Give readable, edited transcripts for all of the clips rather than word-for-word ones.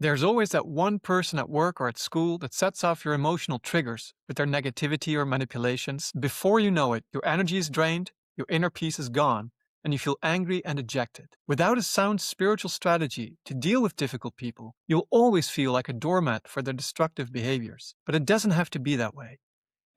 There's always that one person at work or at school that sets off your emotional triggers with their negativity or manipulations. Before you know it, your energy is drained, your inner peace is gone, and you feel angry and dejected. Without a sound spiritual strategy to deal with difficult people, you'll always feel like a doormat for their destructive behaviors. But it doesn't have to be that way.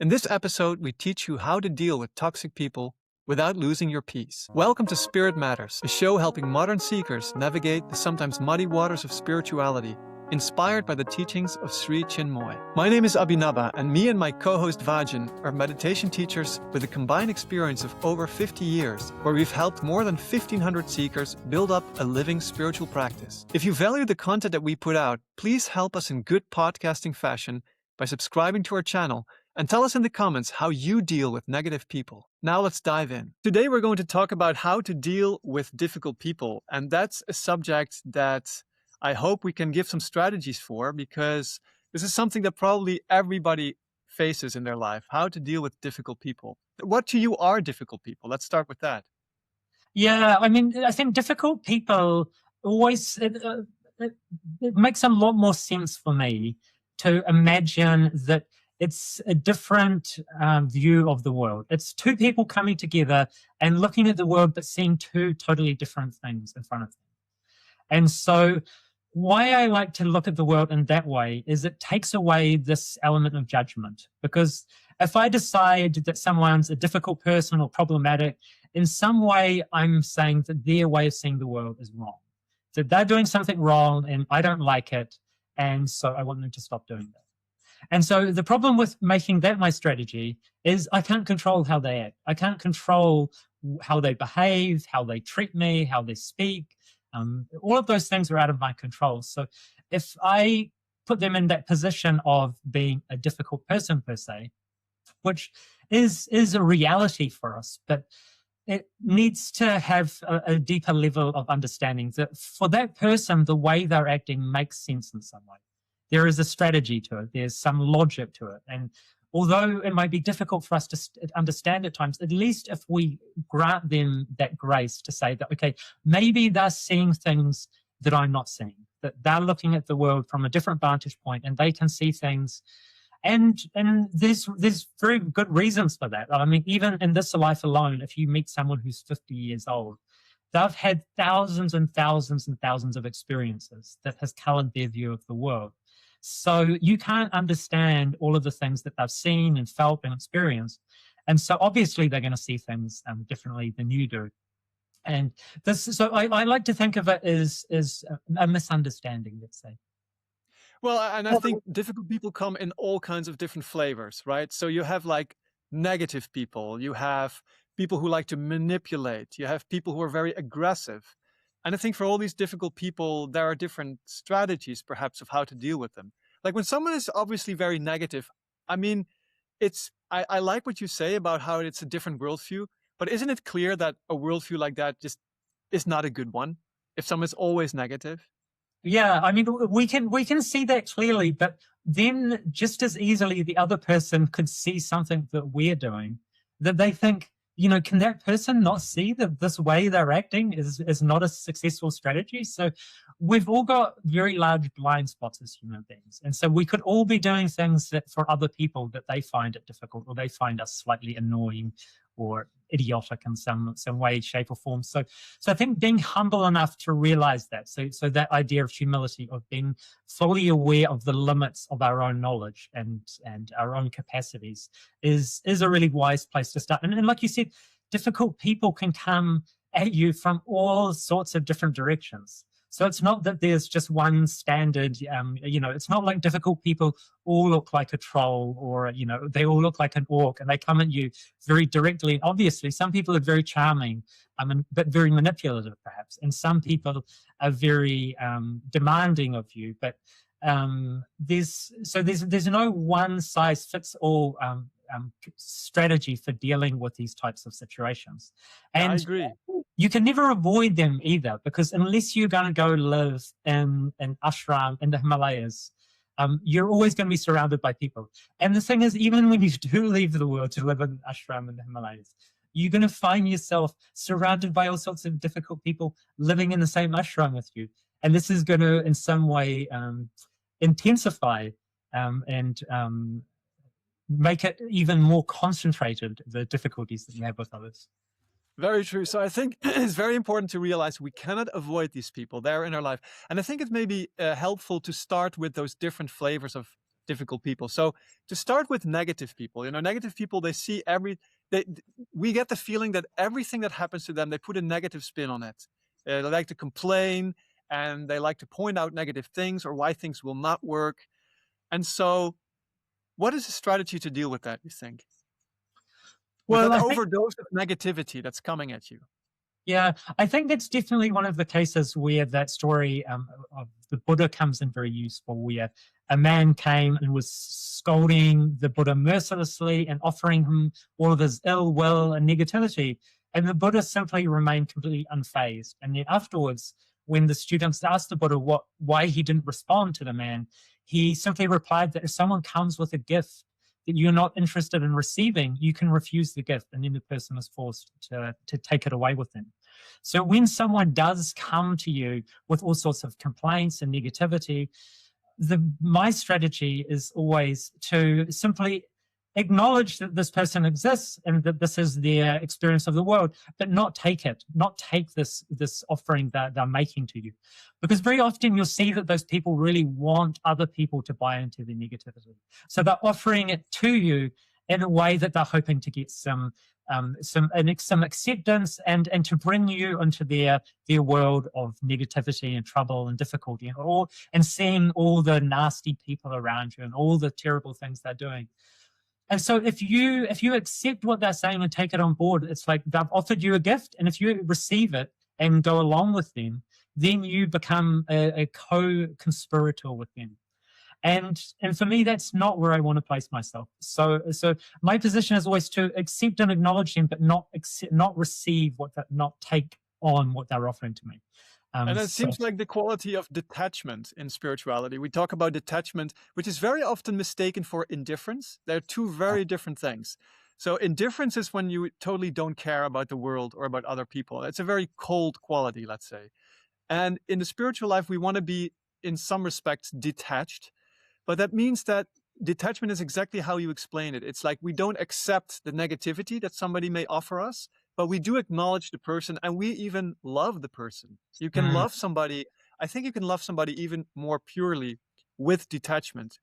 In this episode, we teach you how to deal with toxic people without losing your peace. Welcome to Spirit Matters, a show helping modern seekers navigate the sometimes muddy waters of spirituality, inspired by the teachings of Sri Chinmoy. My name is Abhinava, and me and my co-host Vajan are meditation teachers with a combined experience of over 50 years, where we've helped more than 1,500 seekers build up a living spiritual practice. If you value the content that we put out, please help us in good podcasting fashion by subscribing to our channel and tell us in the comments how you deal with negative people. Now let's dive in. Today we're going to talk about how to deal with difficult people, and that's a subject that I hope we can give some strategies for, because this is something that probably everybody faces in their life, how to deal with difficult people. What to you are difficult people? Let's start with that. Yeah, I mean, I think difficult people always, it makes a lot more sense for me to imagine that it's a different view of the world. It's two people coming together and looking at the world, but seeing two totally different things in front of them. And so why I like to look at the world in that way is it takes away this element of judgment. Because if I decide that someone's a difficult person or problematic, in some way I'm saying that their way of seeing the world is wrong. That they're doing something wrong and I don't like it, and so I want them to stop doing that. And so the problem with making that my strategy is I can't control how they act. I can't control how they behave, how they treat me, how they speak. All of those things are out of my control. So if I put them in that position of being a difficult person per se, which is a reality for us, but it needs to have a deeper level of understanding that for that person, the way they're acting makes sense in some way. There is a strategy to it. There's some logic to it. And although it might be difficult for us to understand at times, at least if we grant them that grace to say that, okay, maybe they're seeing things that I'm not seeing, that they're looking at the world from a different vantage point and they can see things. And there's very good reasons for that. I mean, even in this life alone, if you meet someone who's 50 years old, they've had thousands and thousands and thousands of experiences that has colored their view of the world. So you can't understand all of the things that they've seen and felt and experienced. And so obviously they're going to see things differently than you do. And so I like to think of it as a misunderstanding, let's say. Well, and I think difficult people come in all kinds of different flavors, right? So you have like negative people, you have people who like to manipulate, you have people who are very aggressive. And I think for all these difficult people, there are different strategies, perhaps, of how to deal with them. Like when someone is obviously very negative, I mean, I like what you say about how it's a different worldview, but isn't it clear that a worldview like that just is not a good one if someone is always negative? Yeah, I mean, we can see that clearly, but then just as easily the other person could see something that we're doing that they think, can that person not see that this way they're acting is not a successful strategy? So we've all got very large blind spots as human beings. And so we could all be doing things that for other people that they find it difficult or they find us slightly annoying or idiotic in some way, shape or form. So I think being humble enough to realize that, so that idea of humility, of being fully aware of the limits of our own knowledge and our own capacities is a really wise place to start. And like you said, difficult people can come at you from all sorts of different directions. So it's not that there's just one standard, it's not like difficult people all look like a troll or, they all look like an orc and they come at you very directly. And obviously, some people are very charming, but very manipulative perhaps. And some people are very demanding of you. But there's no one size fits all strategy for dealing with these types of situations. And I agree. You can never avoid them either, because unless you're going to go live in an ashram in the Himalayas, you're always going to be surrounded by people. And the thing is, even when you do leave the world to live in an ashram in the Himalayas, you're going to find yourself surrounded by all sorts of difficult people living in the same ashram with you. And this is going to, in some way, intensify and make it even more concentrated, the difficulties that you have with others. Very true. So I think it's very important to realize we cannot avoid these people. They're in our life. And I think it may be helpful to start with those different flavors of difficult people. So to start with negative people, negative people, they see we get the feeling that everything that happens to them, they put a negative spin on it. They like to complain and they like to point out negative things or why things will not work. And so what is the strategy to deal with that, you think? With that overdose of negativity that's coming at you. Yeah, I think that's definitely one of the cases where that story of the Buddha comes in very useful, where a man came and was scolding the Buddha mercilessly and offering him all of his ill will and negativity. And the Buddha simply remained completely unfazed. And then afterwards, when the students asked the Buddha why he didn't respond to the man, he simply replied that if someone comes with a gift that you're not interested in receiving, you can refuse the gift, and then the person is forced to take it away with them. So when someone does come to you with all sorts of complaints and negativity, my strategy is always to simply acknowledge that this person exists and that this is their experience of the world, but not take this offering that they're making to you. Because very often you'll see that those people really want other people to buy into their negativity. So they're offering it to you in a way that they're hoping to get some acceptance and to bring you into their world of negativity and trouble and difficulty and seeing all the nasty people around you and all the terrible things they're doing. And so if you accept what they're saying and take it on board, it's like they've offered you a gift, and if you receive it and go along with them, then you become a co-conspirator with them. And for me, that's not where I want to place myself. So my position is always to accept and acknowledge them, but not receive not take on what they're offering to me. And it seems like the quality of detachment in spirituality. We talk about detachment, which is very often mistaken for indifference. They're two very different things. So indifference is when you totally don't care about the world or about other people. It's a very cold quality, let's say. And in the spiritual life, we want to be, in some respects, detached. But that means that detachment is exactly how you explain it. It's like we don't accept the negativity that somebody may offer us, but we do acknowledge the person, and we even love the person. You can love somebody. I think you can love somebody even more purely with detachment,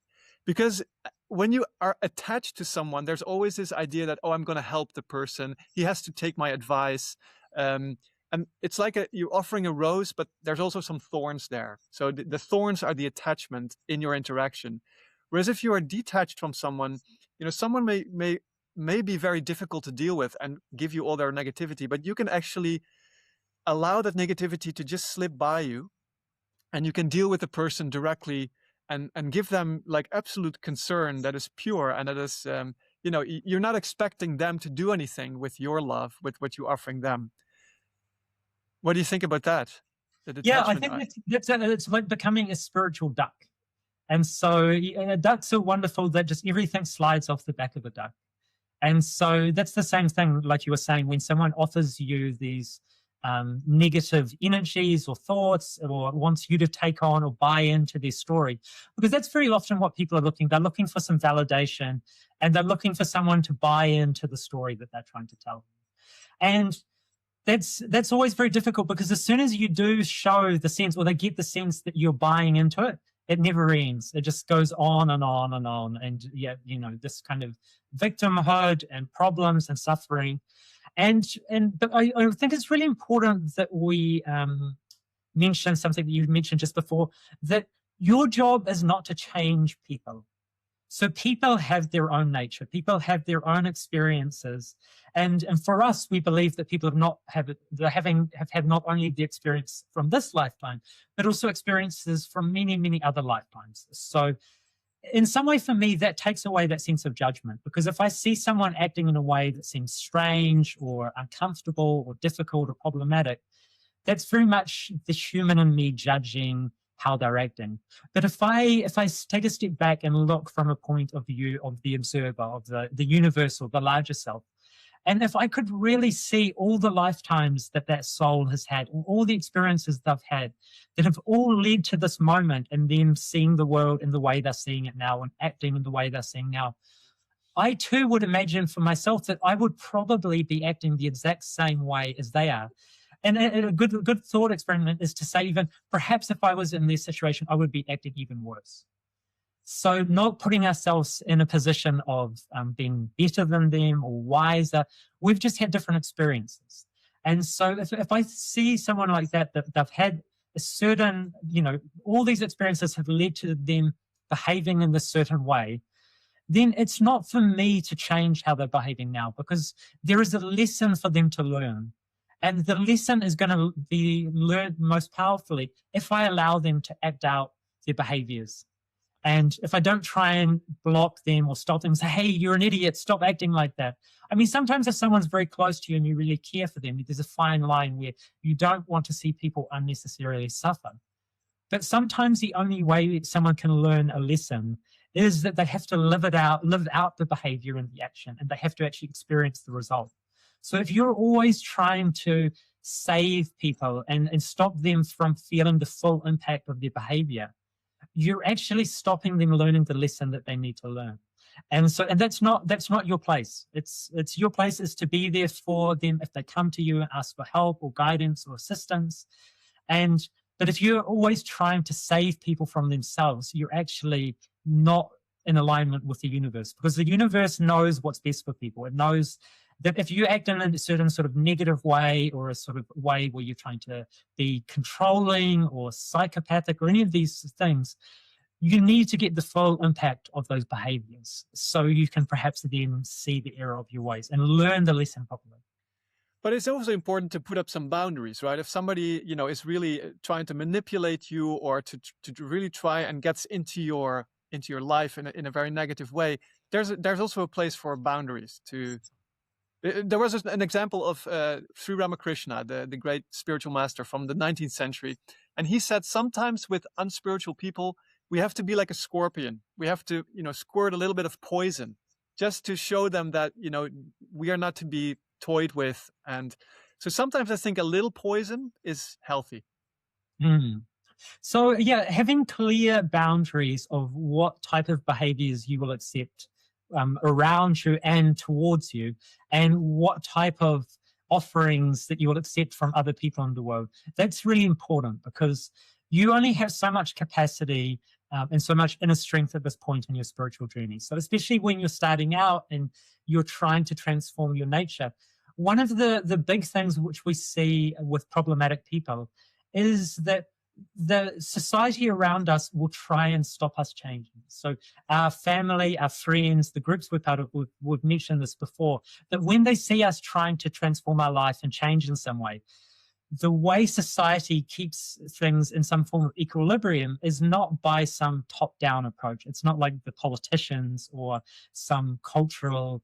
because when you are attached to someone, there's always this idea that, oh, I'm going to help the person. He has to take my advice. And it's like you're offering a rose, but there's also some thorns there. So the thorns are the attachment in your interaction. Whereas if you are detached from someone, someone may be very difficult to deal with and give you all their negativity, but you can actually allow that negativity to just slip by you, and you can deal with the person directly and give them like absolute concern that is pure, and that is, you're not expecting them to do anything with your love, with what you're offering them. What do you think about that? Yeah, I think it's like becoming a spiritual duck. And so ducks are wonderful that just everything slides off the back of a duck. And so that's the same thing, like you were saying, when someone offers you these negative energies or thoughts, or wants you to take on or buy into their story, because that's very often what people are looking. They're looking for some validation, and they're looking for someone to buy into the story that they're trying to tell. And that's always very difficult, because as soon as you do show the sense, or they get the sense that you're buying into it, it never ends. It just goes on and on and on. And yeah, this kind of victimhood and problems and suffering. But I think it's really important that we mention something that you mentioned just before, that your job is not to change people. So people have their own nature. People have their own experiences. And for us, we believe that people have had not only the experience from this lifetime, but also experiences from many, many other lifetimes. So in some way, for me, that takes away that sense of judgment, because if I see someone acting in a way that seems strange or uncomfortable or difficult or problematic, that's very much the human in me judging how they're acting. But if I take a step back and look from a point of view of the observer, of the universal, the larger self, And if I could really see all the lifetimes that that soul has had, all the experiences they've had that have all led to this moment and them seeing the world in the way they're seeing it now and acting in the way they're seeing now, I too would imagine for myself that I would probably be acting the exact same way as they are. And a good thought experiment is to say, even perhaps if I was in their situation, I would be acting even worse. So not putting ourselves in a position of being better than them or wiser. We've just had different experiences. And so if I see someone like that they've had a certain, all these experiences have led to them behaving in this certain way, then it's not for me to change how they're behaving now, because there is a lesson for them to learn. And the lesson is going to be learned most powerfully if I allow them to act out their behaviors. And if I don't try and block them or stop them and say, hey, you're an idiot, stop acting like that. I mean, sometimes if someone's very close to you and you really care for them, there's a fine line where you don't want to see people unnecessarily suffer. But sometimes the only way someone can learn a lesson is that they have to live out the behavior and the action, and they have to actually experience the result. So if you're always trying to save people and stop them from feeling the full impact of their behavior, you're actually stopping them learning the lesson that they need to learn. And that's not your place. It's your place is to be there for them if they come to you and ask for help or guidance or assistance. But if you're always trying to save people from themselves, you're actually not in alignment with the universe, because the universe knows what's best for people. It knows that if you act in a certain sort of negative way, or a sort of way where you're trying to be controlling or psychopathic or any of these things, you need to get the full impact of those behaviors so you can perhaps then see the error of your ways and learn the lesson properly. But it's also important to put up some boundaries, right? If somebody, is really trying to manipulate you or to really try and gets into your life in a very negative way, there's also a place for boundaries. There was an example of Sri Ramakrishna, the great spiritual master from the 19th century, and he said sometimes with unspiritual people we have to be like a scorpion. We have to, squirt a little bit of poison just to show them that we are not to be toyed with. And so sometimes I think a little poison is healthy. So yeah, having clear boundaries of what type of behaviors you will accept around you and towards you, and what type of offerings that you will accept from other people in the world, that's really important, because you only have so much capacity and so much inner strength at this point in your spiritual journey. So especially when you're starting out and you're trying to transform your nature, one of the big things which we see with problematic people is that the society around us will try and stop us changing. So our family, our friends, the groups we're part of, we've mentioned this before, that when they see us trying to transform our life and change in some way, the way society keeps things in some form of equilibrium is not by some top-down approach. It's not like the politicians or some cultural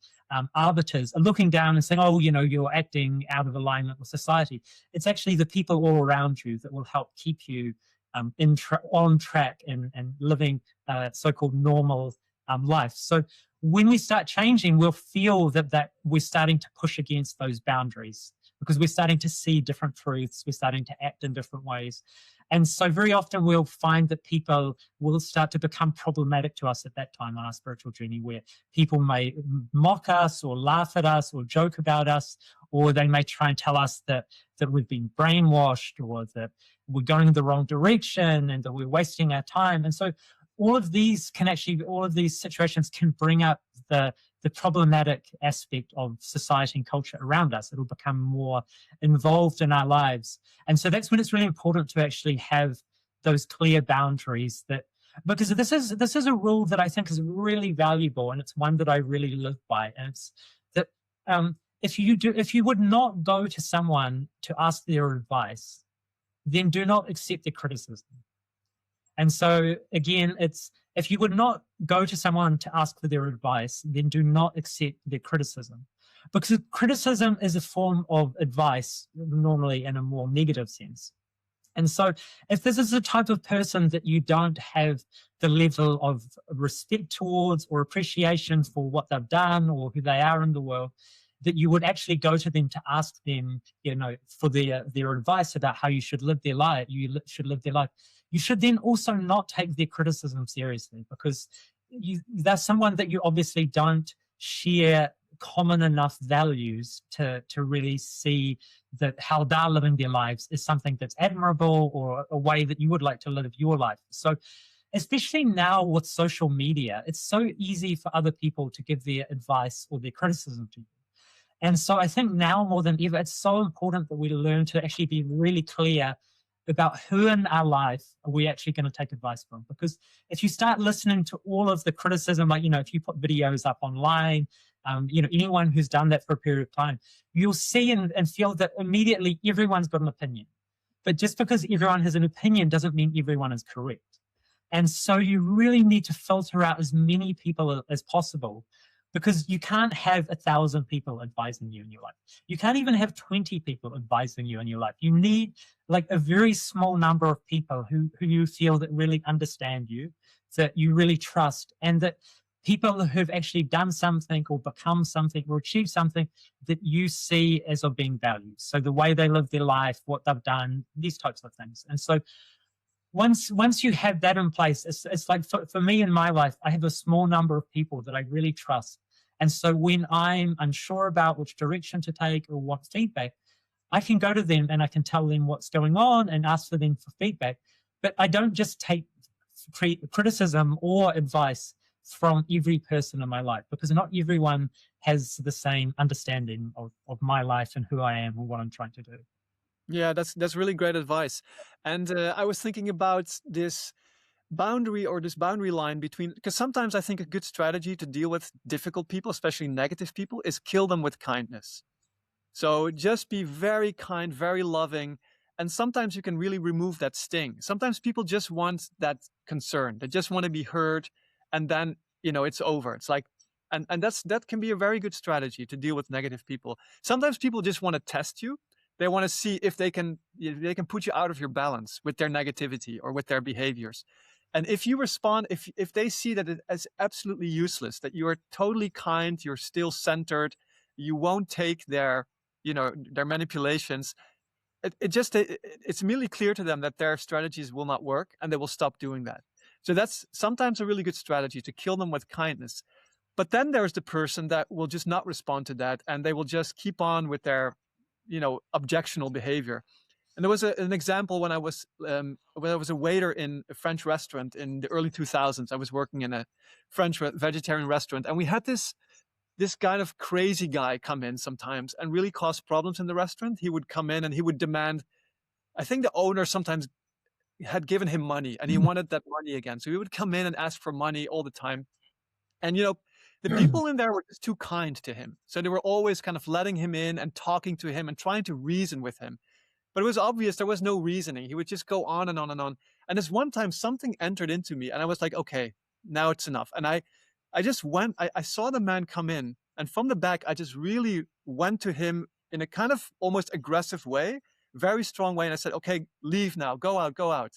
arbiters are looking down and saying, oh, you're acting out of alignment with society. It's actually the people all around you that will help keep you on track and living so-called normal life. So when we start changing, we'll feel that we're starting to push against those boundaries, because we're starting to see different truths, we're starting to act in different ways. And so very often we'll find that people will start to become problematic to us at that time on our spiritual journey, where people may mock us or laugh at us or joke about us, or they may try and tell us that we've been brainwashed, or that we're going in the wrong direction and that we're wasting our time. And so all of these situations can bring up the problematic aspect of society and culture around us. It'll become more involved in our lives. And so that's when it's really important to actually have those clear boundaries, because this is a rule that I think is really valuable, and it's one that I really live by. And it's that if you would not go to someone to ask their advice, then do not accept their criticism. And so again, it's, if you would not go to someone to ask for their advice, then do not accept their criticism. Because criticism is a form of advice, normally in a more negative sense. And so if this is the type of person that you don't have the level of respect towards or appreciation for what they've done or who they are in the world, that you would actually go to them to ask them, for their advice about how you should live their life. You should then also not take their criticism seriously, because they're someone that you obviously don't share common enough values to really see that how they're living their lives is something that's admirable, or a way that you would like to live your life. So especially now with social media, it's so easy for other people to give their advice or their criticism to you. And so I think now more than ever, it's so important that we learn to actually be really clear about who in our life are we actually going to take advice from. Because if you start listening to all of the criticism, like, if you put videos up online, anyone who's done that for a period of time, you'll see and feel that immediately everyone's got an opinion. But just because everyone has an opinion doesn't mean everyone is correct. And so you really need to filter out as many people as possible, because you can't have 1,000 people advising you in your life. You can't even have 20 people advising you in your life. You need like a very small number of people who you feel that really understand you, that you really trust, and that people who've actually done something or become something or achieved something that you see as of being valued. So the way they live their life, what they've done, these types of things. And so once you have that in place, it's like for me in my life, I have a small number of people that I really trust. And so when I'm unsure about which direction to take or want feedback, I can go to them and I can tell them what's going on and ask for them for feedback. But I don't just take criticism or advice from every person in my life, because not everyone has the same understanding of my life and who I am or what I'm trying to do. Yeah, that's really great advice. And I was thinking about this boundary line between, because sometimes I think a good strategy to deal with difficult people, especially negative people, is kill them with kindness. So just be very kind, very loving. And sometimes you can really remove that sting. Sometimes people just want that concern. They just want to be heard. And then, it's over. It's like, and that can be a very good strategy to deal with negative people. Sometimes people just want to test you. They want to see if they can put you out of your balance with their negativity or with their behaviors. And if you respond, if they see that it is absolutely useless, that you are totally kind, you're still centered, you won't take their manipulations, it's immediately clear to them that their strategies will not work, and they will stop doing that. So that's sometimes a really good strategy, to kill them with kindness. But then there's the person that will just not respond to that, and they will just keep on with their objectionable behavior. And there was an example when I was a waiter in a French restaurant in the early 2000s. I was working in a French vegetarian restaurant, and we had this kind of crazy guy come in sometimes and really cause problems in the restaurant. He would come in and he would demand, I think the owner sometimes had given him money and he wanted that money again. So he would come in and ask for money all the time. And, the people in there were just too kind to him. So they were always kind of letting him in and talking to him and trying to reason with him. But it was obvious there was no reasoning. He would just go on and on and on. And this one time something entered into me and I was like, okay, now it's enough. And I just went, I saw the man come in, and from the back, I just really went to him in a kind of almost aggressive way, very strong way. And I said, okay, leave now, go out,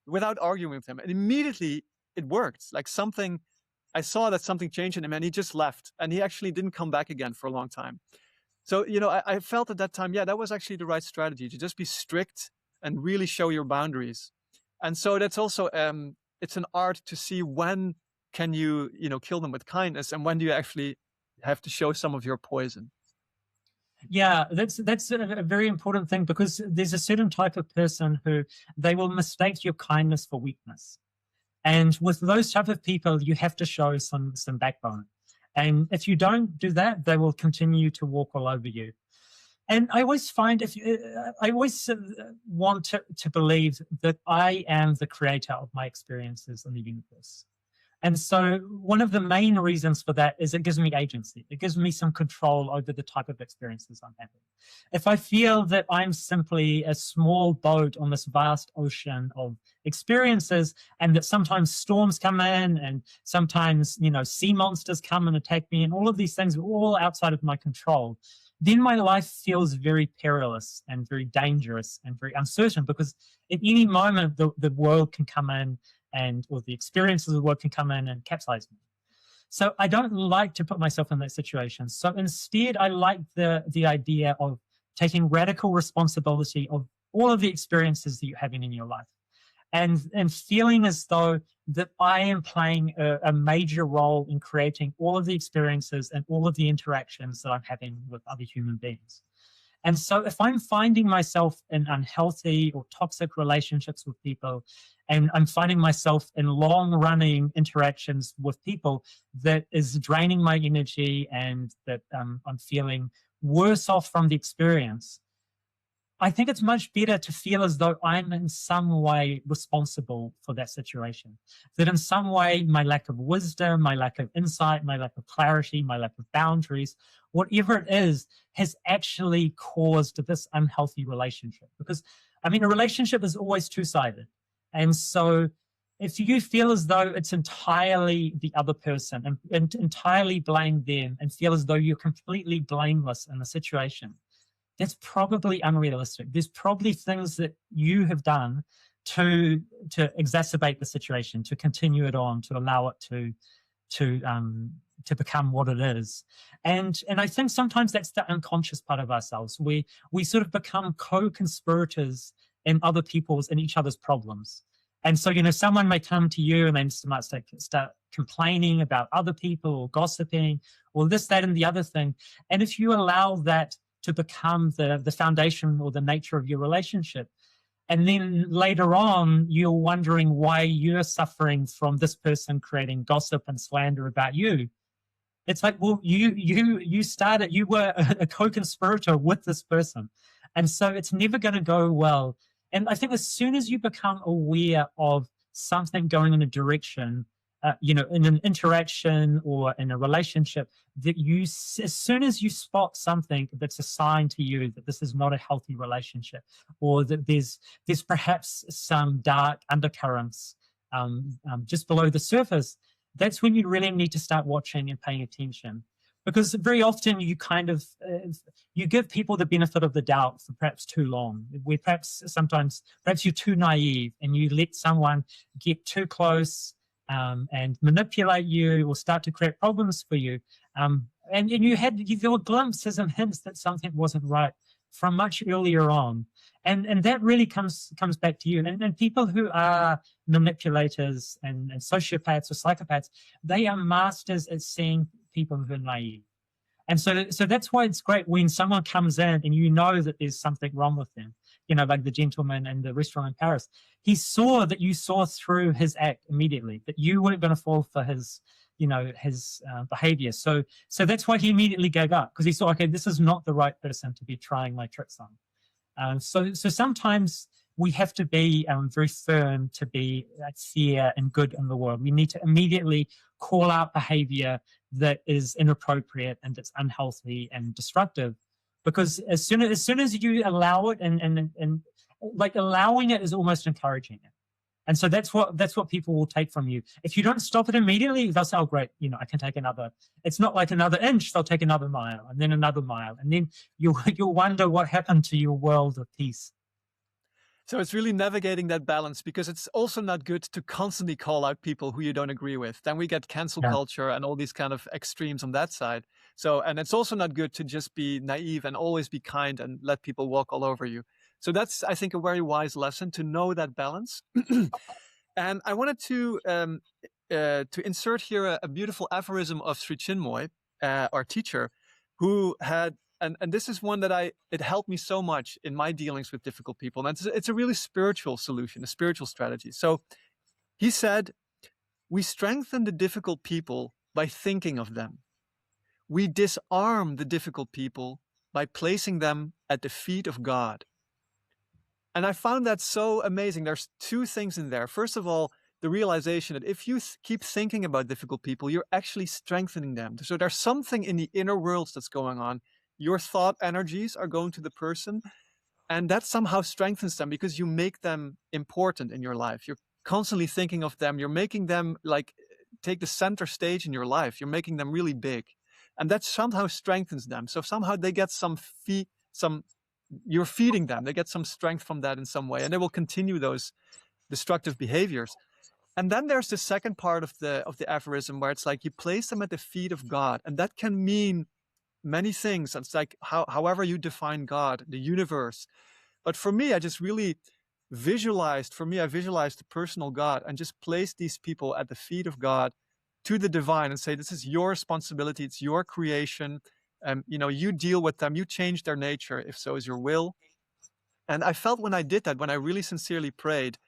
without arguing with him. And immediately it worked. Like I saw that something changed in him, and he just left, and he actually didn't come back again for a long time. So, I felt at that time, yeah, that was actually the right strategy, to just be strict and really show your boundaries. And so that's also, it's an art to see when can you, kill them with kindness, and when do you actually have to show some of your poison. Yeah, that's a very important thing, because there's a certain type of person who they will mistake your kindness for weakness. And with those type of people, you have to show some backbone. And if you don't do that, they will continue to walk all over you. And I always find I always want to believe that I am the creator of my experiences in the universe. And so one of the main reasons for that is it gives me agency. It gives me some control over the type of experiences I'm having. If I feel that I'm simply a small boat on this vast ocean of experiences, and that sometimes storms come in, and sometimes, sea monsters come and attack me, and all of these things are all outside of my control, then my life feels very perilous and very dangerous and very uncertain, because at any moment the world can come in, or the experiences of the world can come in and capsize me. So I don't like to put myself in that situation. So instead, I like the idea of taking radical responsibility of all of the experiences that you're having in your life, and feeling as though that I am playing a major role in creating all of the experiences and all of the interactions that I'm having with other human beings. And so if I'm finding myself in unhealthy or toxic relationships with people, and I'm finding myself in long running interactions with people that is draining my energy, and that I'm feeling worse off from the experience, I think it's much better to feel as though I'm in some way responsible for that situation. That in some way, my lack of wisdom, my lack of insight, my lack of clarity, my lack of boundaries, whatever it is, has actually caused this unhealthy relationship. Because, I mean, a relationship is always two-sided. And so if you feel as though it's entirely the other person, and entirely blame them, and feel as though you're completely blameless in the situation, that's probably unrealistic. There's probably things that you have done to exacerbate the situation, to continue it on, to allow it to become what it is. And I think sometimes that's the unconscious part of ourselves. We sort of become co-conspirators in other people's, in each other's problems. And so, someone may come to you and they might start complaining about other people, or gossiping, or this, that, and the other thing. And if you allow that to become the foundation or the nature of your relationship, and then later on you're wondering why you're suffering from this person creating gossip and slander about you, it's like, well, you started, you were a co-conspirator with this person, and so it's never going to go well. And I think as soon as you become aware of something going in a direction, in an interaction or in a relationship, that as soon as you spot something that's a sign to you that this is not a healthy relationship, or that there's perhaps some dark undercurrents just below the surface, that's when you really need to start watching and paying attention. Because very often you kind of you give people the benefit of the doubt for perhaps too long. Where perhaps you're too naive, and you let someone get too close and manipulate you, or start to create problems for you. And there were glimpses and hints that something wasn't right from much earlier on. And that really comes back to you. And people who are manipulators and sociopaths or psychopaths, they are masters at seeing people who are naive. And so that's why it's great when someone comes in and you know that there's something wrong with them. Like the gentleman in the restaurant in Paris. He saw that you saw through his act immediately, that you weren't going to fall for his behavior. So that's why he immediately gave up, because he saw, okay, this is not the right person to be trying my tricks on. So sometimes we have to be very firm to be fair and good in the world. We need to immediately call out behavior that is inappropriate and that's unhealthy and destructive, because as soon as you allow it, and like allowing it is almost encouraging it. And so that's what people will take from you. If you don't stop it immediately, they'll say, oh, great, I can take another. It's not like another inch, they'll take another mile, and then another mile. And then you'll wonder what happened to your world of peace. So it's really navigating that balance, because it's also not good to constantly call out people who you don't agree with. Then we get cancel culture and all these kind of extremes on that side. So, and it's also not good to just be naive and always be kind and let people walk all over you. So that's, I think, a very wise lesson, to know that balance. And I wanted to insert here a beautiful aphorism of Sri Chinmoy, our teacher, who had, and this is one that it helped me so much in my dealings with difficult people. And it's a really spiritual solution, a spiritual strategy. So he said, we strengthen the difficult people by thinking of them. We disarm the difficult people by placing them at the feet of God. And I found that so amazing. There's two things in there. First of all, the realization that if you keep thinking about difficult people, you're actually strengthening them. So there's something in the inner worlds that's going on. Your thought energies are going to the person, and that somehow strengthens them, because you make them important in your life. You're constantly thinking of them. You're making them take the center stage in your life. You're making them really big, and that somehow strengthens them. So somehow they get you're feeding them. They get some strength from that in some way, and they will continue those destructive behaviors. And then there's the second part of the aphorism where it's like you place them at the feet of God, and that can mean many things. It's like however you define God, the universe. But for me, I just really visualized the personal God and just placed these people at the feet of God, to the divine, and say, this is your responsibility. It's your creation. You deal with them. You change their nature if so is your will. And I felt when I did that, when I really sincerely prayed,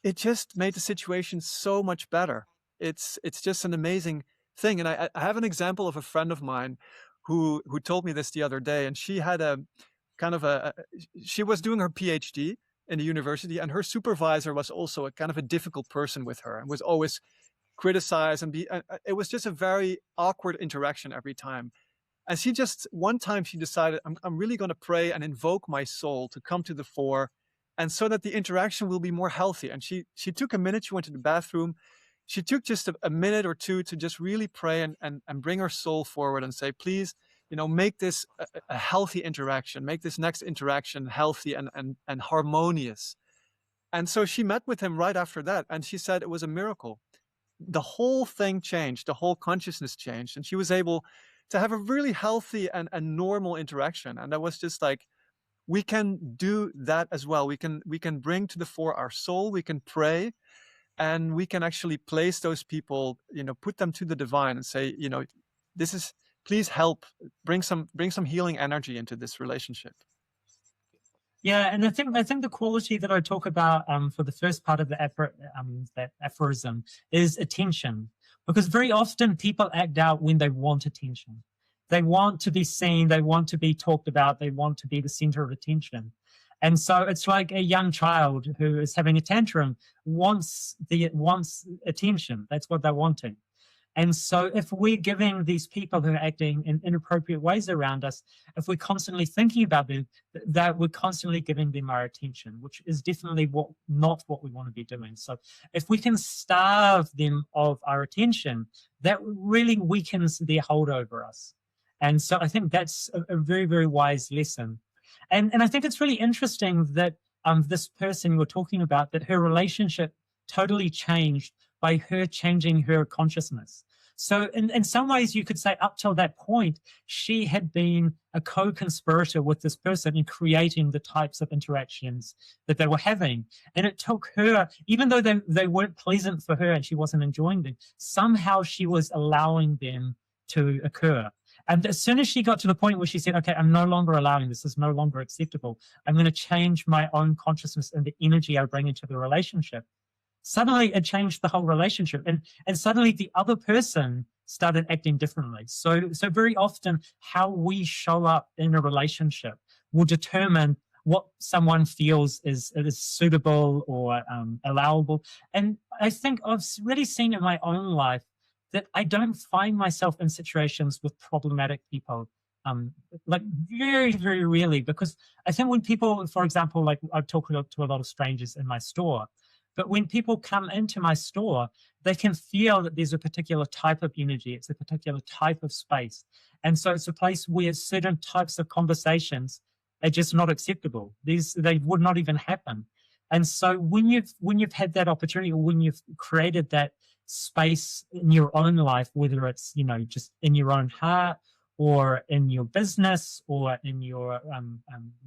it just made the situation so much better. It's just an amazing thing. And I have an example of a friend of mine who told me this the other day, and she had a kind of she was doing her PhD in the university, and her supervisor was also a kind of a difficult person with her and was always criticized, and it was just a very awkward interaction every time. And one time she decided, I'm really going to pray and invoke my soul to come to the fore, and so that the interaction will be more healthy. And she took a minute, she went to the bathroom, she took just a minute or two to just really pray and bring her soul forward and say, please, make this a healthy interaction, make this next interaction healthy and harmonious. And so she met with him right after that, and she said it was a miracle. The whole thing changed, the whole consciousness changed, and she was able to have a really healthy and normal interaction. And that was just like, we can do that as well. We can bring to the fore our soul, we can pray, and we can actually place those people, put them to the divine and say, this is, please help, bring some healing energy into this relationship. Yeah, and I think the quality that I talk about for the first part of the that aphorism is attention, because very often people act out when they want attention. They want to be seen, they want to be talked about, they want to be the center of attention. And so it's like a young child who is having a tantrum wants attention. That's what they're wanting. And so if we're giving these people who are acting in inappropriate ways around us, if we're constantly thinking about them, that we're constantly giving them our attention, which is definitely not what we want to be doing. So if we can starve them of our attention, that really weakens their hold over us. And so I think that's a very, very wise lesson. And I think it's really interesting that this person we're talking about, that her relationship totally changed by her changing her consciousness. So in some ways, you could say up till that point, she had been a co-conspirator with this person in creating the types of interactions that they were having. And it took her, even though they weren't pleasant for her and she wasn't enjoying them, somehow she was allowing them to occur. And as soon as she got to the point where she said, okay, I'm no longer allowing this, is no longer acceptable, I'm going to change my own consciousness and the energy I bring into the relationship, suddenly it changed the whole relationship. And suddenly the other person started acting differently. So very often how we show up in a relationship will determine what someone feels is suitable or allowable. And I think I've really seen in my own life that I don't find myself in situations with problematic people, like very, very rarely, because I think when people, for example, like I talk to a lot of strangers in my store, but when people come into my store, they can feel that there's a particular type of energy, it's a particular type of space. And so it's a place where certain types of conversations are just not acceptable. They would not even happen. And so when you've had that opportunity, or when you've created that space in your own life, whether it's, just in your own heart or in your business or in your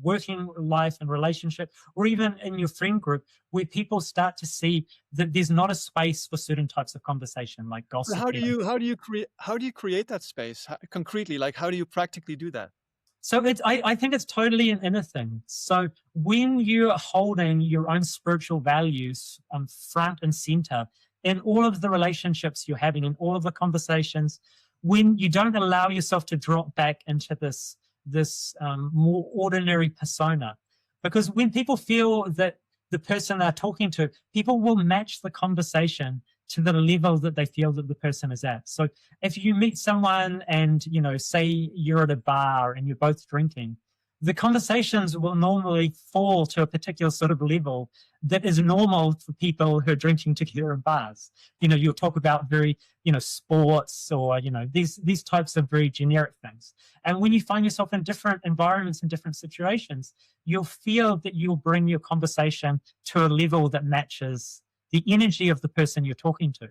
working life and relationship, or even in your friend group, where people start to see that there's not a space for certain types of conversation, like gossip. How do you create that space concretely? Like, how do you practically do that? So I think it's totally an inner thing. So when you're holding your own spiritual values front and center in all of the relationships you're having, in all of the conversations, when you don't allow yourself to drop back into this more ordinary persona, because when people feel that the person they're talking to, people will match the conversation to the level that they feel that the person is at. So if you meet someone and, say you're at a bar and you're both drinking, the conversations will normally fall to a particular sort of level that is normal for people who are drinking together in bars. You'll talk about very, sports or, these types of very generic things. And when you find yourself in different environments and different situations, you'll feel that you'll bring your conversation to a level that matches the energy of the person you're talking to.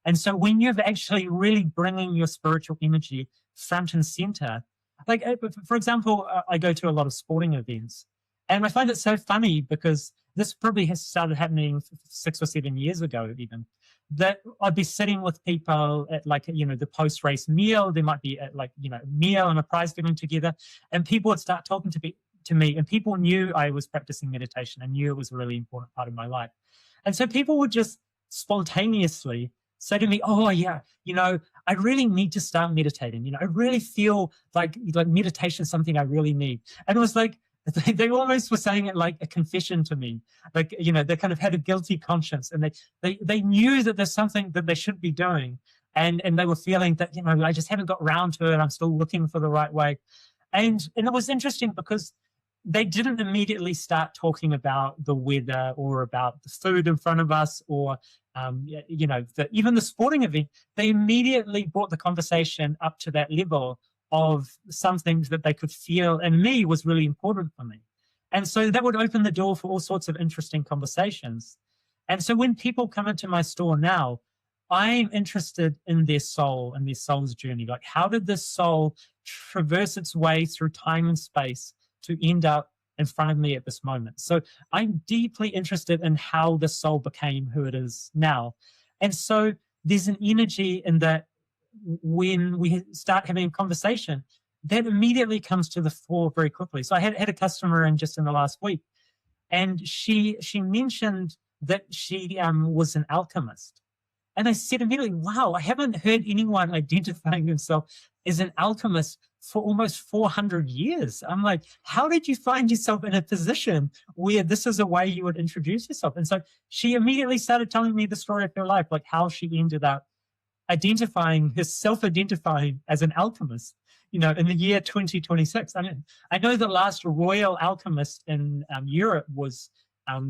And so when you're actually really bringing your spiritual energy front and center, like, for example, I go to a lot of sporting events, and I find it so funny because this probably has started happening 6 or 7 years ago, even, that I'd be sitting with people at, like, the post-race meal. There might be a meal and a prize giving together, and people would start talking to me, and people knew I was practicing meditation and knew it was a really important part of my life. And so people would just spontaneously say to me, "Oh yeah, I really need to start meditating. I really feel like meditation is something I really need." And it was like, they almost were saying it like a confession to me. Like, they kind of had a guilty conscience, and they knew that there's something that they should be doing. And they were feeling that, I just haven't got around to it. I'm still looking for the right way. And it was interesting because they didn't immediately start talking about the weather or about the food in front of us, or even the sporting event. They immediately brought the conversation up to that level of something that they could feel in me was really important for me. And so that would open the door for all sorts of interesting conversations. And so when people come into my store now, I'm interested in their soul and their soul's journey. Like, how did this soul traverse its way through time and space to end up in front of me at this moment? So I'm deeply interested in how the soul became who it is now. And so there's an energy in that when we start having a conversation, that immediately comes to the fore very quickly. So I had a customer in just in the last week, and she mentioned that she was an alchemist. And I said immediately, wow, I haven't heard anyone identifying themselves as an alchemist for almost 400 years. I'm like, how did you find yourself in a position where this is a way you would introduce yourself? And so she immediately started telling me the story of her life, like how she ended up self-identifying as an alchemist, in the year 2026. I mean, I know the last royal alchemist in Europe was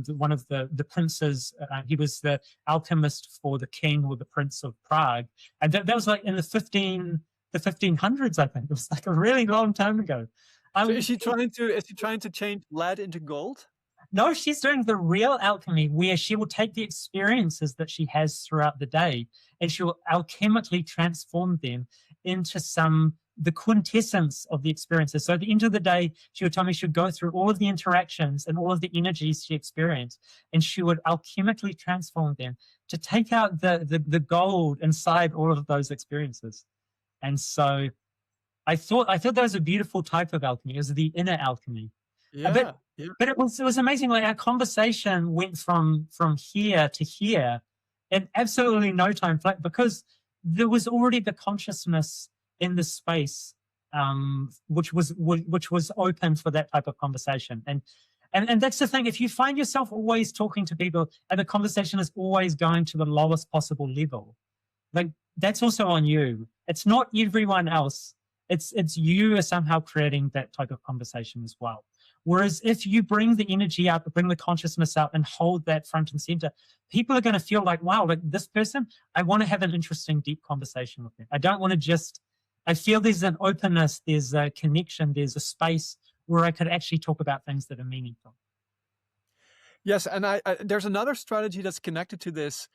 one of the princes. He was the alchemist for the king or the prince of Prague. And that was like in the 1500s, I think. It was like a really long time ago. So is she trying to change lead into gold? No, she's doing the real alchemy, where she will take the experiences that she has throughout the day and she will alchemically transform them into the quintessence of the experiences. So at the end of the day, she would tell me she would go through all of the interactions and all of the energies she experienced, and she would alchemically transform them to take out the gold inside all of those experiences. And so I thought that was a beautiful type of alchemy. It was the inner alchemy. Yeah. But it was amazing. Like, our conversation went from here to here in absolutely no time flat, because there was already the consciousness in the space, which was open for that type of conversation. And that's the thing. If you find yourself always talking to people and the conversation is always going to the lowest possible level, like, that's also on you. It's not everyone else. It's you are somehow creating that type of conversation as well. Whereas if you bring the energy up, bring the consciousness up, and hold that front and center, people are going to feel like, wow, like this person, I want to have an interesting, deep conversation with them. I don't want to I feel there's an openness, there's a connection, there's a space where I could actually talk about things that are meaningful. Yes, and there's another strategy that's connected to this,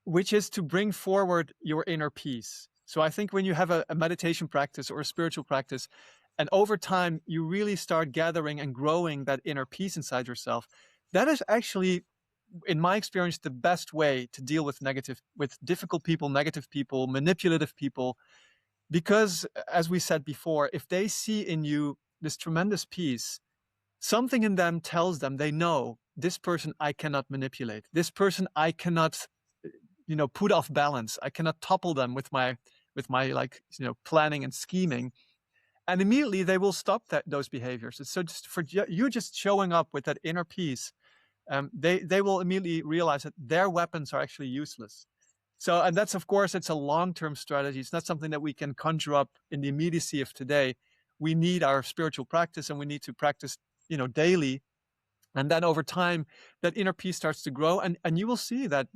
which is to bring forward your inner peace. So I think when you have a meditation practice or a spiritual practice, and over time you really start gathering and growing that inner peace inside yourself, that is actually, in my experience, the best way to deal with difficult people, negative people, manipulative people. Because, as we said before, if they see in you this tremendous peace, something in them tells them, they know, this person I cannot manipulate. This person I cannot, put off balance. I cannot topple them with my planning and scheming. And immediately they will stop those behaviors. So just for you just showing up with that inner peace, they will immediately realize that their weapons are actually useless. So, and that's, of course, it's a long-term strategy. It's not something that we can conjure up in the immediacy of today. We need our spiritual practice, and we need to practice, daily. And then over time, that inner peace starts to grow, and you will see that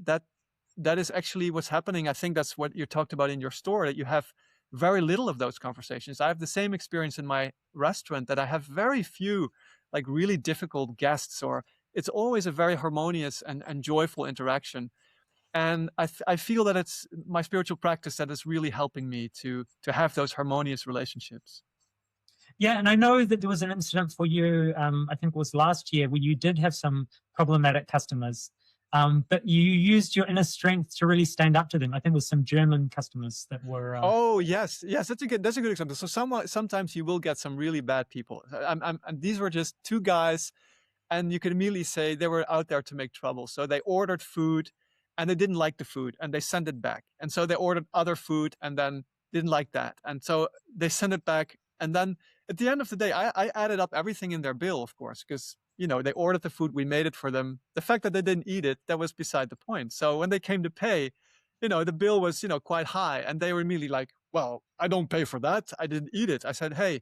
is actually what's happening. I think that's what you talked about in your store, that you have very little of those conversations. I have the same experience in my restaurant, that I have very few like really difficult guests or it's always a very harmonious and joyful interaction. And I feel that it's my spiritual practice that is really helping me to have those harmonious relationships. Yeah, and I know that there was an incident for you, I think it was last year, where you did have some problematic customers, but you used your inner strength to really stand up to them. I think it was some German customers that were. Oh yes, yes, that's a good example. So sometimes you will get some really bad people. And these were just two guys, and you could immediately say they were out there to make trouble. So they ordered food, and they didn't like the food, and they sent it back. And so they ordered other food, and then didn't like that, and so they sent it back. And then at the end of the day, I added up everything in their bill, of course, because they ordered the food, we made it for them. The fact that they didn't eat it, that was beside the point. So when they came to pay, the bill was quite high, and they were immediately like, "Well, I don't pay for that. I didn't eat it." I said, "Hey."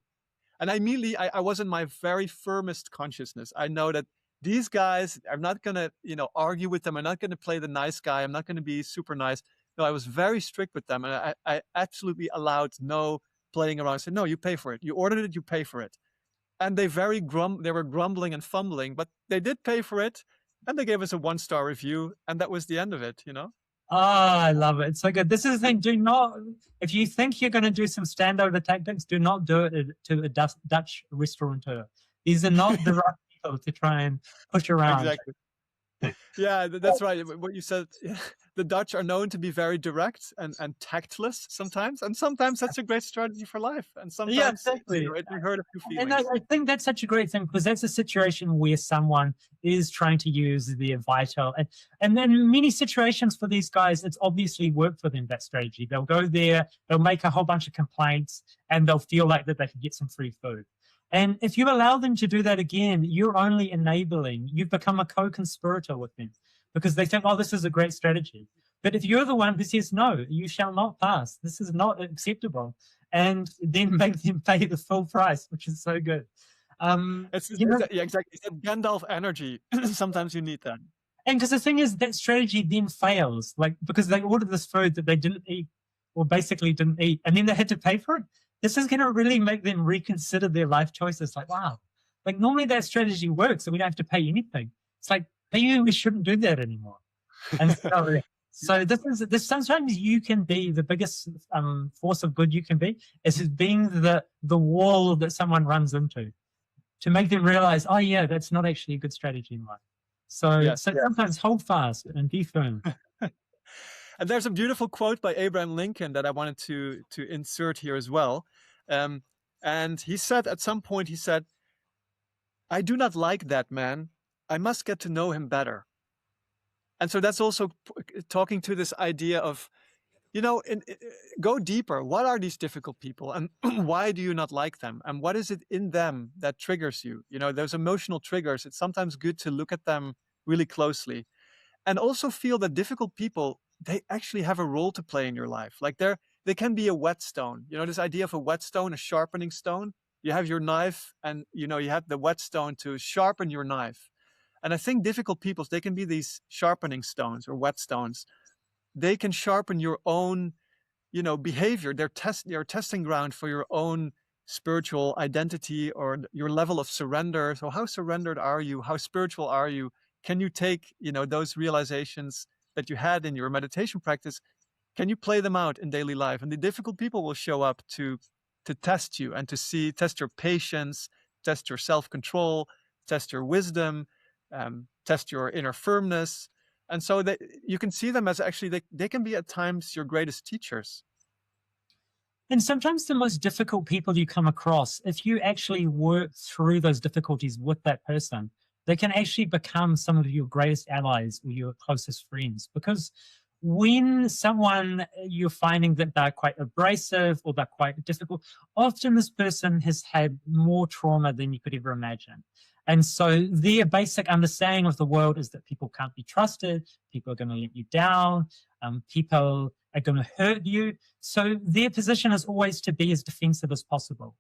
And I immediately, I was in my very firmest consciousness. I know that these guys, I'm not going to, argue with them. I'm not going to play the nice guy. I'm not going to be super nice. No, I was very strict with them. And I absolutely allowed no playing around. I said, no, you pay for it. You ordered it, you pay for it. And they were grumbling and fumbling, but they did pay for it. And they gave us a 1-star review. And that was the end of it. Oh, I love it. It's so good. This is the thing. If you think you're going to do some standover tactics, do not do it to a Dutch restaurateur. These are not the right people to try and push around. Exactly. Yeah, that's right. What you said, the Dutch are known to be very direct and tactless sometimes. And sometimes that's a great strategy for life. And sometimes exactly. It can hurt a few feelings. And I think that's such a great thing, because that's a situation where someone is trying to use their vital. And then many situations for these guys, it's obviously worked for them, that strategy. They'll go there, they'll make a whole bunch of complaints, and they'll feel like that they can get some free food. And if you allow them to do that again, you're only enabling, you've become a co-conspirator with them, because they think, oh, this is a great strategy. But if you're the one who says, no, you shall not pass, this is not acceptable, and then make them pay the full price, which is so good. Yeah, exactly. It's that Gandalf energy. Sometimes you need that. And because the thing is, that strategy then fails, because they ordered this food that they didn't eat, or basically didn't eat, and then they had to pay for it. This is going to really make them reconsider their life choices. Like, wow, normally that strategy works and we don't have to pay anything. It's like, maybe we shouldn't do that anymore. And so this sometimes you can be the biggest force of good you can be, is being the wall that someone runs into, to make them realize, oh yeah, that's not actually a good strategy in life. So sometimes hold fast and be firm. And there's a beautiful quote by Abraham Lincoln that I wanted to insert here as well. And he said, at some point, he said, "I do not like that man. I must get to know him better." And so that's also talking to this idea of, go deeper. What are these difficult people, and why do you not like them? And what is it in them that triggers you? Those emotional triggers. It's sometimes good to look at them really closely, and also feel that difficult people, they actually have a role to play in your life. Like they can be a whetstone. This idea of a whetstone, a sharpening stone. You have your knife, and you have the whetstone to sharpen your knife. And I think difficult people, they can be these sharpening stones or whetstones. They can sharpen your own, behavior. They're testing ground for your own spiritual identity or your level of surrender. So how surrendered are you? How spiritual are you? Can you take, those realizations that you had in your meditation practice, can you play them out in daily life? And the difficult people will show up to test you and test your patience, test your self-control, test your wisdom, test your inner firmness. And so that you can see them as actually, they can be at times your greatest teachers. And sometimes the most difficult people you come across, if you actually work through those difficulties with that person, they can actually become some of your greatest allies or your closest friends. Because when someone, you're finding that they're quite abrasive or they're quite difficult, often this person has had more trauma than you could ever imagine. And so their basic understanding of the world is that people can't be trusted, people are going to let you down, people are going to hurt you. So their position is always to be as defensive as possible.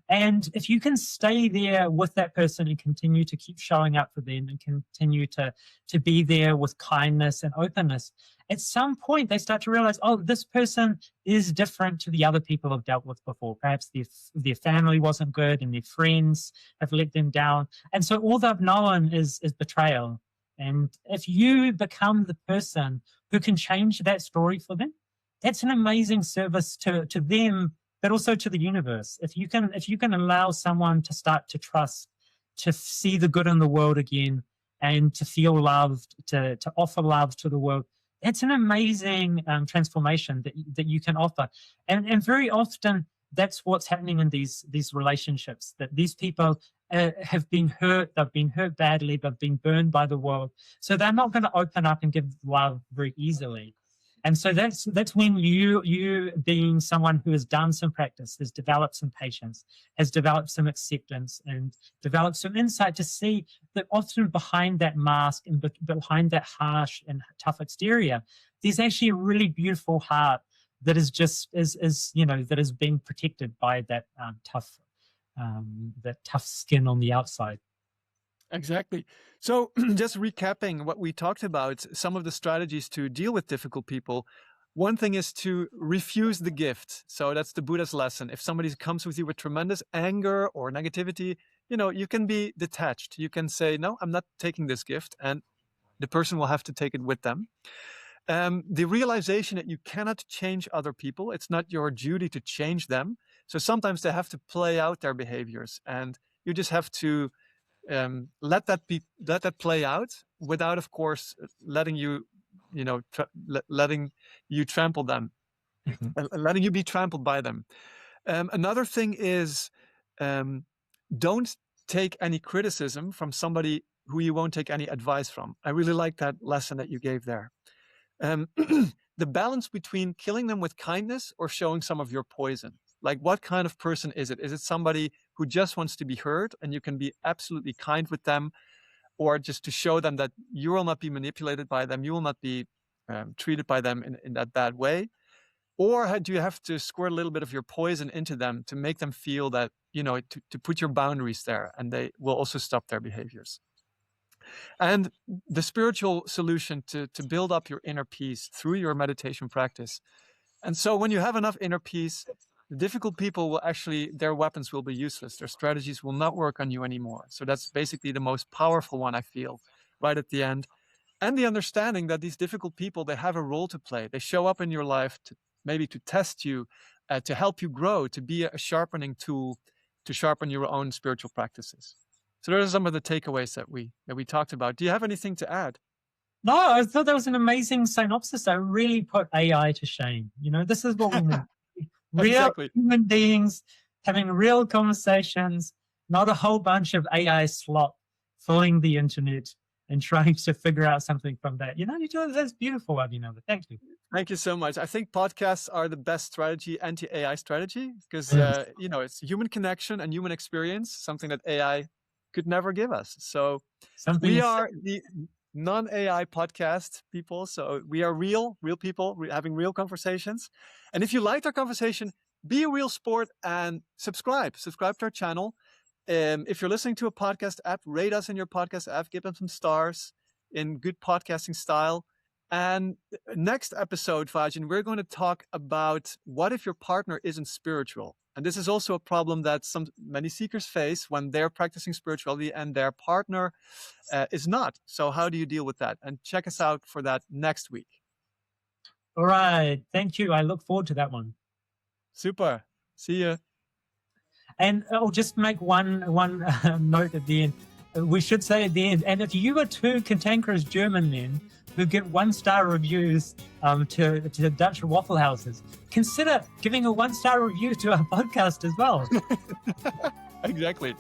And if you can stay there with that person and continue to keep showing up for them and continue to be there with kindness and openness, at some point they start to realize, oh, this person is different to the other people I've dealt with before. Perhaps their family wasn't good and their friends have let them down. And so all they've known is betrayal. And if you become the person who can change that story for them, that's an amazing service to them, but also to the universe. If you can allow someone to start to trust, to see the good in the world again, and to feel loved, to offer love to the world, that's an amazing transformation that you can offer. And very often that's what's happening in these relationships, that these people have been hurt, they've been hurt badly, they've been burned by the world. So they're not going to open up and give love very easily. And so that's when you being someone who has done some practice, has developed some patience, has developed some acceptance, and developed some insight to see that often behind that mask and behind that harsh and tough exterior, there's actually a really beautiful heart that is just that is being protected by that tough skin on the outside. Exactly. So just recapping what we talked about, some of the strategies to deal with difficult people. One thing is to refuse the gift. So that's the Buddha's lesson. If somebody comes with you with tremendous anger or negativity, you can be detached. You can say, no, I'm not taking this gift. And the person will have to take it with them. The realization that you cannot change other people. It's not your duty to change them. So sometimes they have to play out their behaviors, and you just have to let that play out without, of course, letting you trample them, letting you be trampled by them. Another thing is, don't take any criticism from somebody who you won't take any advice from. I really like that lesson that you gave there. The balance between killing them with kindness or showing some of your poison. Like, what kind of person is it? Is it somebody who just wants to be heard and you can be absolutely kind with them, or just to show them that you will not be manipulated by them, you will not be treated by them in that bad way? Or do you have to squirt a little bit of your poison into them to make them feel that, to put your boundaries there, and they will also stop their behaviors? And the spiritual solution to build up your inner peace through your meditation practice. And so when you have enough inner peace, the difficult people will actually, their weapons will be useless. Their strategies will not work on you anymore. So that's basically the most powerful one, I feel, right at the end. And the understanding that these difficult people, they have a role to play. They show up in your life maybe to test you, to help you grow, to be a sharpening tool, to sharpen your own spiritual practices. So those are some of the takeaways that we talked about. Do you have anything to add? No, I thought that was an amazing synopsis. I really put AI to shame. This is what we need. Real Exactly. Human beings having real conversations, not a whole bunch of AI slop filling the internet and trying to figure out something from that. That's beautiful, Abhinav. Thank you. Thank you so much. I think podcasts are the best strategy, anti-AI strategy, because it's human connection and human experience, something that AI could never give us. So we are the non-AI podcast people. So we are real people having real conversations. And if you liked our conversation, be a real sport and subscribe to our channel. If you're listening to a podcast app, rate us in your podcast app, give them some stars in good podcasting style. And next episode, Vajan, we're going to talk about what if your partner isn't spiritual. And this is also a problem that many seekers face when they're practicing spirituality and their partner is not. So how do you deal with that? And check us out for that next week. All right. Thank you. I look forward to that one. Super. See ya. And I'll just make one note at the end. We should say at the end, and if you are two cantankerous German men who get 1-star reviews to Dutch waffle houses, consider giving a 1-star review to our podcast as well. Exactly.